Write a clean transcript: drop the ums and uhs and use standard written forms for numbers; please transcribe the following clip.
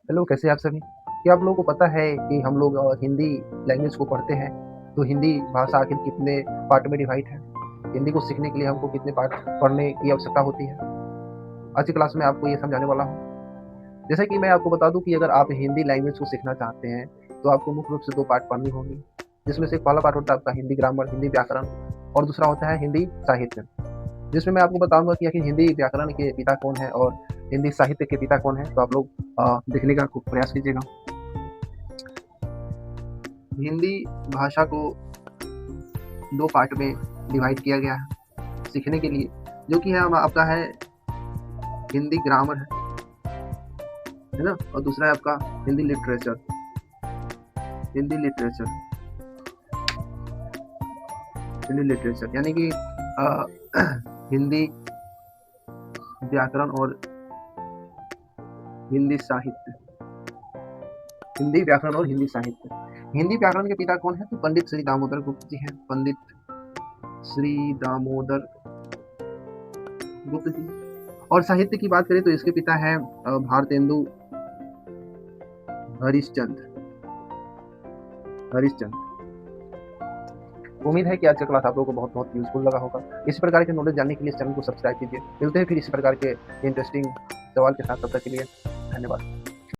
Hello, कैसे हैं आप सभी? क्या आप लोगों को पता है कि हम लोग हिंदी लैंग्वेज को पढ़ते हैं, तो हिंदी भाषा आखिर कितने पार्ट में डिवाइड है? हिंदी को सीखने के लिए हमको कितने पार्ट पढ़ने की आवश्यकता होती है? आज की क्लास में आपको ये समझाने वाला हूँ। जैसे कि मैं आपको बता दूँ कि अगर आप हिंदी लैंग्वेज को सीखना चाहते हैं, तो आपको मुख्य रूप से 2 पार्ट पढ़नी होगी, जिसमें से एक पहला पार्ट होता है आपका हिंदी ग्रामर, हिंदी व्याकरण और दूसरा होता है हिंदी साहित्य, जिसमें मैं आपको बताऊँगा कि आखिर हिंदी व्याकरण के पिता कौन है और हिंदी साहित्य के पिता कौन है, तो आप लोग देखने का खूब प्रयास कीजिएगा। हिंदी भाषा को 2 पार्ट में डिवाइड किया गया है सीखने के लिए, जो कि है आपका है हिंदी ग्रामर है ना? और दूसरा है आपका Hindi literature, Hindi literature, Hindi literature यानी कि हिंदी व्याकरण और हिंदी साहित्य, हिंदी व्याकरण और हिंदी साहित्य। हिंदी व्याकरण के पिता कौन है? तो पंडित श्री दामोदर गुप्त जी हैं, पंडित श्री दामोदर गुप्त जी। और साहित्य की बात करें तो इसके पिता हैं भारतेंदु हरिश्चंद्र, हरिश्चंद्र। उम्मीद है कि आज का क्लास आप लोगों को बहुत बहुत यूजफुल लगा होगा। इसी प्रकार के नॉलेज जानने के लिए इस चैनल को सब्सक्राइब कीजिए। मिलते हैं फिर इसी प्रकार के इंटरेस्टिंग सवाल के साथ, तब तक के लिए धन्यवाद।